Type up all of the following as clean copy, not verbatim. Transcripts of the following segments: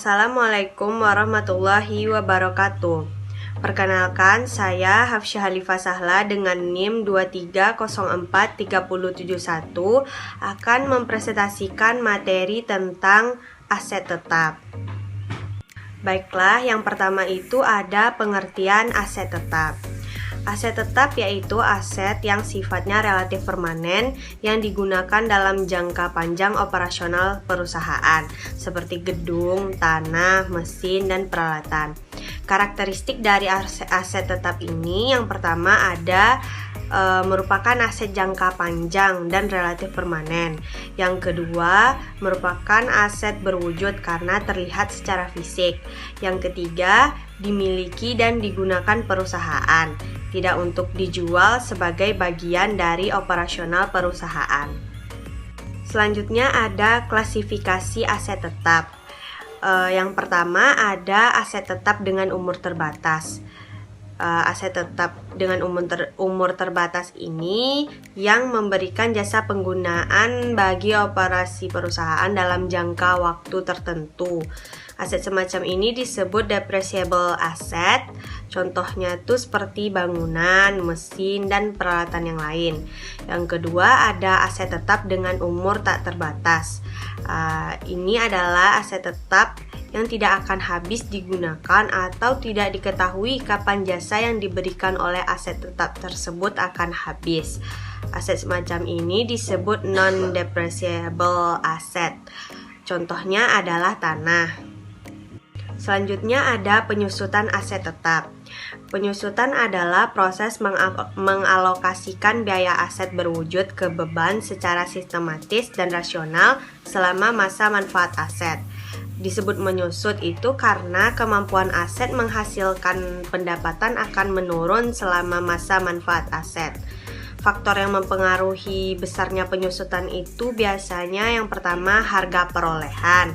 Assalamualaikum warahmatullahi wabarakatuh. Perkenalkan, saya Hafsyah Halifah Sahla dengan NIM 23043071 akan mempresentasikan materi tentang aset tetap. Baiklah, yang pertama itu ada pengertian aset tetap. Aset tetap yaitu aset yang sifatnya relatif permanen yang digunakan dalam jangka panjang operasional perusahaan seperti gedung, tanah, mesin, dan peralatan. Karakteristik dari aset tetap ini yang pertama ada merupakan aset jangka panjang dan relatif permanen. Yang kedua, merupakan aset berwujud karena terlihat secara fisik. Yang ketiga, dimiliki dan digunakan perusahaan, tidak untuk dijual sebagai bagian dari operasional perusahaan. Selanjutnya ada klasifikasi aset tetap. Yang pertama ada aset tetap dengan umur terbatas. Aset tetap dengan umur terbatas ini yang memberikan jasa penggunaan bagi operasi perusahaan dalam jangka waktu tertentu. Aset semacam ini disebut depreciable asset. Contohnya tuh seperti bangunan, mesin, dan peralatan yang lain. Yang kedua ada aset tetap dengan umur tak terbatas. Ini adalah aset tetap yang tidak akan habis digunakan atau tidak diketahui kapan jasa yang diberikan oleh aset tetap tersebut akan habis. Aset semacam ini disebut non-depreciable asset. Contohnya adalah tanah. Selanjutnya ada penyusutan aset tetap. Penyusutan adalah proses mengalokasikan biaya aset berwujud ke beban secara sistematis dan rasional selama masa manfaat aset. Disebut menyusut itu karena kemampuan aset menghasilkan pendapatan akan menurun selama masa manfaat aset. Faktor yang mempengaruhi besarnya penyusutan itu biasanya yang pertama harga perolehan,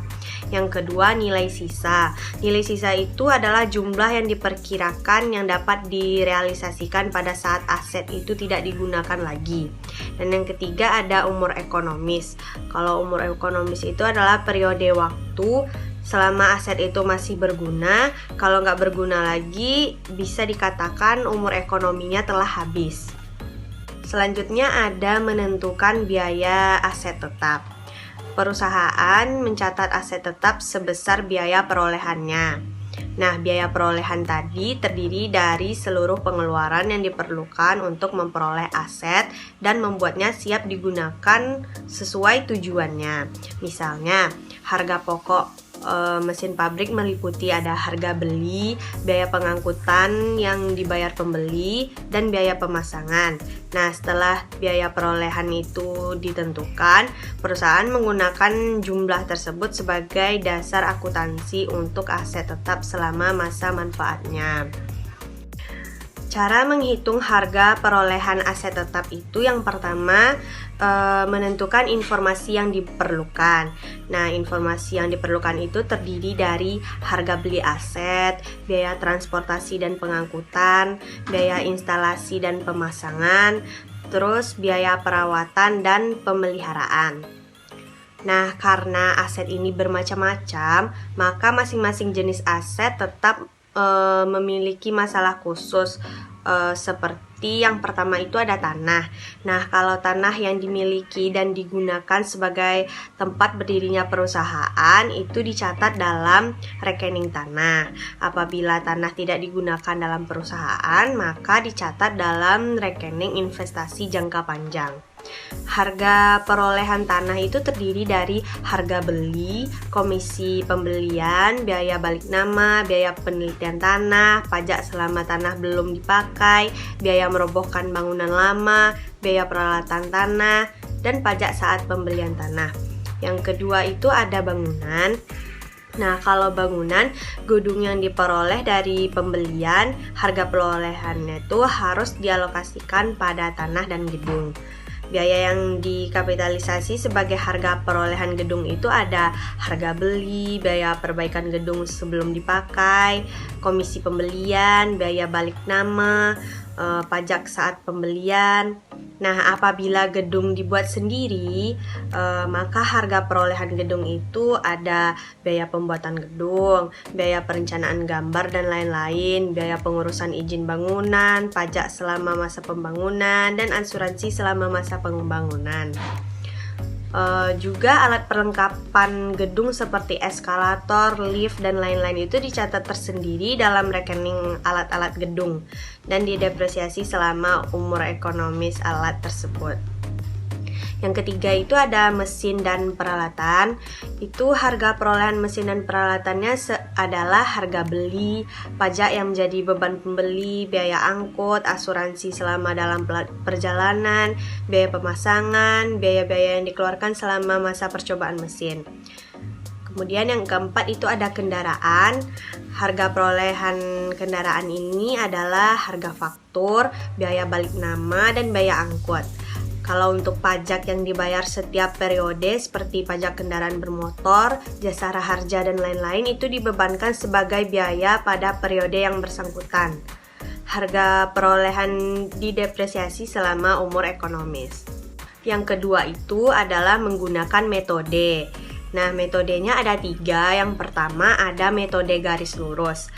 yang kedua nilai sisa. Nilai sisa itu adalah jumlah yang diperkirakan yang dapat direalisasikan pada saat aset itu tidak digunakan lagi. Dan yang ketiga ada umur ekonomis. Kalau umur ekonomis itu adalah periode waktu selama aset itu masih berguna. Kalau nggak berguna lagi bisa dikatakan umur ekonominya telah habis. Selanjutnya ada menentukan biaya aset tetap. Perusahaan mencatat aset tetap sebesar biaya perolehannya. Nah, biaya perolehan tadi terdiri dari seluruh pengeluaran yang diperlukan untuk memperoleh aset dan membuatnya siap digunakan sesuai tujuannya. Misalnya, harga pokok mesin pabrik meliputi ada harga beli, biaya pengangkutan yang dibayar pembeli, dan biaya pemasangan. Nah, setelah biaya perolehan itu ditentukan, perusahaan menggunakan jumlah tersebut sebagai dasar akuntansi untuk aset tetap selama masa manfaatnya. Cara menghitung harga perolehan aset tetap itu yang pertama menentukan informasi yang diperlukan. Nah, informasi yang diperlukan itu terdiri dari harga beli aset, biaya transportasi dan pengangkutan, biaya instalasi dan pemasangan, terus biaya perawatan dan pemeliharaan. Nah, karena aset ini bermacam-macam, maka masing-masing jenis aset tetap memiliki masalah khusus, seperti yang pertama itu ada tanah. Nah, kalau tanah yang dimiliki dan digunakan sebagai tempat berdirinya perusahaan itu dicatat dalam rekening tanah. Apabila tanah tidak digunakan dalam perusahaan, maka dicatat dalam rekening investasi jangka panjang. Harga perolehan tanah itu terdiri dari harga beli, komisi pembelian, biaya balik nama, biaya penelitian tanah, pajak selama tanah belum dipakai, biaya merobohkan bangunan lama, biaya peralatan tanah, dan pajak saat pembelian tanah. Yang kedua itu ada bangunan. Nah, kalau bangunan, gedung yang diperoleh dari pembelian, harga perolehannya itu harus dialokasikan pada tanah dan gedung. Biaya yang dikapitalisasi sebagai harga perolehan gedung itu ada harga beli, biaya perbaikan gedung sebelum dipakai, komisi pembelian, biaya balik nama, pajak saat pembelian. Nah, apabila gedung dibuat sendiri, maka harga perolehan gedung itu ada biaya pembuatan gedung, biaya perencanaan gambar dan lain-lain, biaya pengurusan izin bangunan, pajak selama masa pembangunan, dan asuransi selama masa pembangunan. Juga alat perlengkapan gedung seperti eskalator, lift, dan lain-lain itu dicatat tersendiri dalam rekening alat-alat gedung dan didepresiasi selama umur ekonomis alat tersebut. Yang ketiga itu ada mesin dan peralatan. Itu harga perolehan mesin dan peralatannya adalah harga beli, pajak yang menjadi beban pembeli, biaya angkut, asuransi selama dalam perjalanan, biaya pemasangan, biaya-biaya yang dikeluarkan selama masa percobaan mesin. Kemudian yang keempat itu ada kendaraan. Harga perolehan kendaraan ini adalah harga faktur, biaya balik nama, dan biaya angkut. Kalau untuk pajak yang dibayar setiap periode seperti pajak kendaraan bermotor, jasa raharja, dan lain-lain itu dibebankan sebagai biaya pada periode yang bersangkutan. Harga perolehan didepresiasi selama umur ekonomis. Yang kedua itu adalah menggunakan metode. Nah, metodenya ada 3. Yang pertama ada metode garis lurus.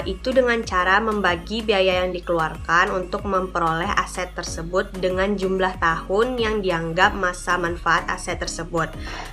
Itu dengan cara membagi biaya yang dikeluarkan untuk memperoleh aset tersebut dengan jumlah tahun yang dianggap masa manfaat aset tersebut.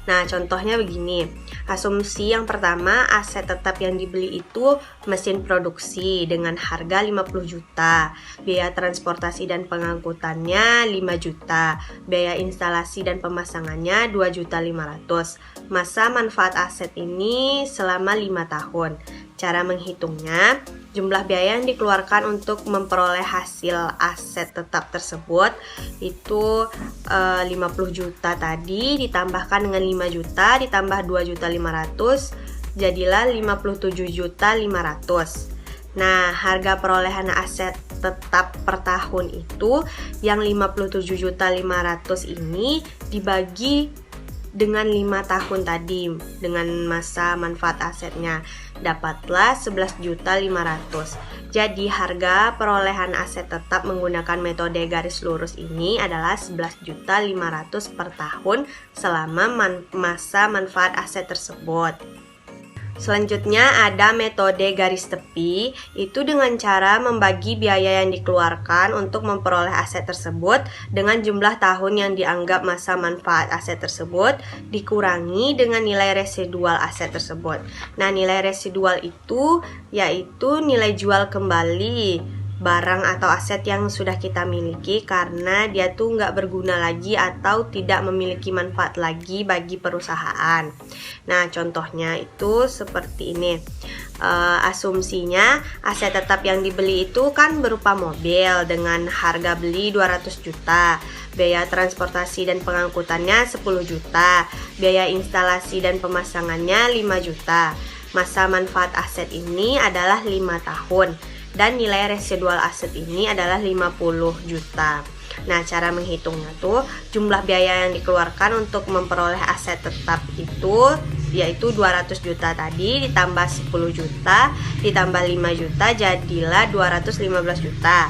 Nah, contohnya begini. Asumsi yang pertama, aset tetap yang dibeli itu mesin produksi dengan harga 50 juta, biaya transportasi dan pengangkutannya 5 juta, biaya instalasi dan pemasangannya 2.500.000. Masa manfaat aset ini selama 5 tahun. Cara menghitungnya, jumlah biaya yang dikeluarkan untuk memperoleh hasil aset tetap tersebut itu 50 juta tadi ditambahkan dengan 5 juta ditambah 2.500.000 jadilah 57.500.000. Nah, harga perolehan aset tetap per tahun itu yang 57.500.000 ini dibagi dengan 5 tahun tadi dengan masa manfaat asetnya dapatlah 11.500.000. Jadi harga perolehan aset tetap menggunakan metode garis lurus ini adalah 11.500.000 per tahun selama masa manfaat aset tersebut. Selanjutnya ada metode garis tepi, itu dengan cara membagi biaya yang dikeluarkan untuk memperoleh aset tersebut dengan jumlah tahun yang dianggap masa manfaat aset tersebut dikurangi dengan nilai residual aset tersebut. Nah, nilai residual itu yaitu nilai jual kembali barang atau aset yang sudah kita miliki karena dia tuh nggak berguna lagi atau tidak memiliki manfaat lagi bagi perusahaan. Nah, contohnya itu seperti ini. Asumsinya aset tetap yang dibeli itu kan berupa mobil dengan harga beli 200 juta, biaya transportasi dan pengangkutannya 10 juta, biaya instalasi dan pemasangannya 5 juta. Masa manfaat aset ini adalah 5 tahun. Dan nilai residual aset ini adalah 50 juta. Nah, cara menghitungnya tuh jumlah biaya yang dikeluarkan untuk memperoleh aset tetap itu yaitu 200 juta tadi ditambah 10 juta ditambah 5 juta jadilah 215 juta.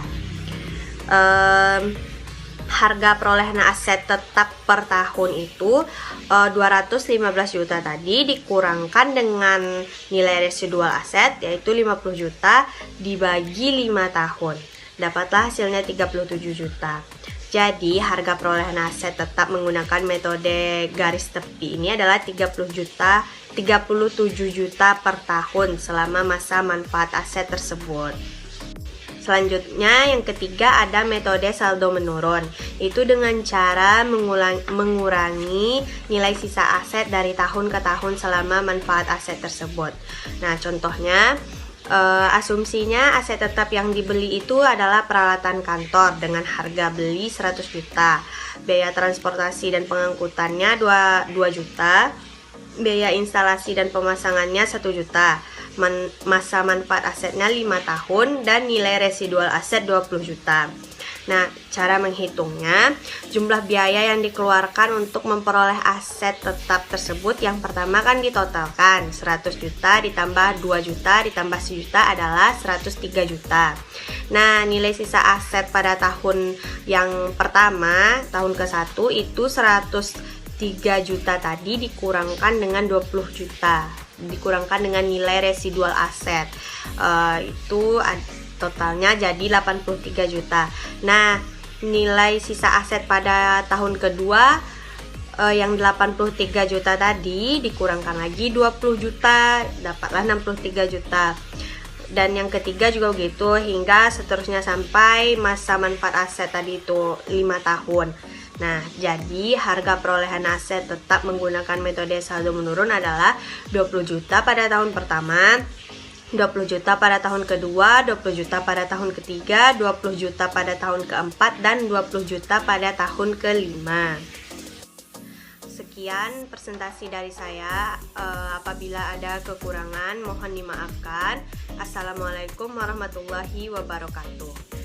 Harga perolehan aset tetap per tahun itu 215 juta tadi dikurangkan dengan nilai residual aset yaitu 50 juta dibagi 5 tahun. Dapatlah hasilnya 37 juta. Jadi harga perolehan aset tetap menggunakan metode garis tepi ini adalah 37 juta per tahun selama masa manfaat aset tersebut. Selanjutnya yang ketiga ada metode saldo menurun. Itu dengan cara mengurangi nilai sisa aset dari tahun ke tahun selama manfaat aset tersebut. Nah, contohnya asumsinya aset tetap yang dibeli itu adalah peralatan kantor dengan harga beli 100 juta, biaya transportasi dan pengangkutannya 2 juta, biaya instalasi dan pemasangannya 1 juta. Masa manfaat asetnya 5 tahun dan nilai residual aset 20 juta. Nah, cara menghitungnya, jumlah biaya yang dikeluarkan untuk memperoleh aset tetap tersebut yang pertama kan ditotalkan 100 juta ditambah 2 juta ditambah 1 juta adalah 103 juta. Nah, nilai sisa aset pada tahun yang pertama, tahun ke-1 itu 103 juta tadi dikurangkan dengan 20 juta, dikurangkan dengan nilai residual aset, itu totalnya jadi 83 juta. Nah, nilai sisa aset pada tahun kedua yang 83 juta tadi dikurangkan lagi 20 juta, dapatlah 63 juta. Dan yang ketiga juga begitu hingga seterusnya sampai masa manfaat aset tadi itu 5 tahun. Nah, jadi harga perolehan aset tetap menggunakan metode saldo menurun adalah 20 juta pada tahun pertama, 20 juta pada tahun kedua, 20 juta pada tahun ketiga, 20 juta pada tahun keempat, dan 20 juta pada tahun kelima. Sekian presentasi dari saya. Apabila ada kekurangan mohon dimaafkan. Assalamualaikum warahmatullahi wabarakatuh.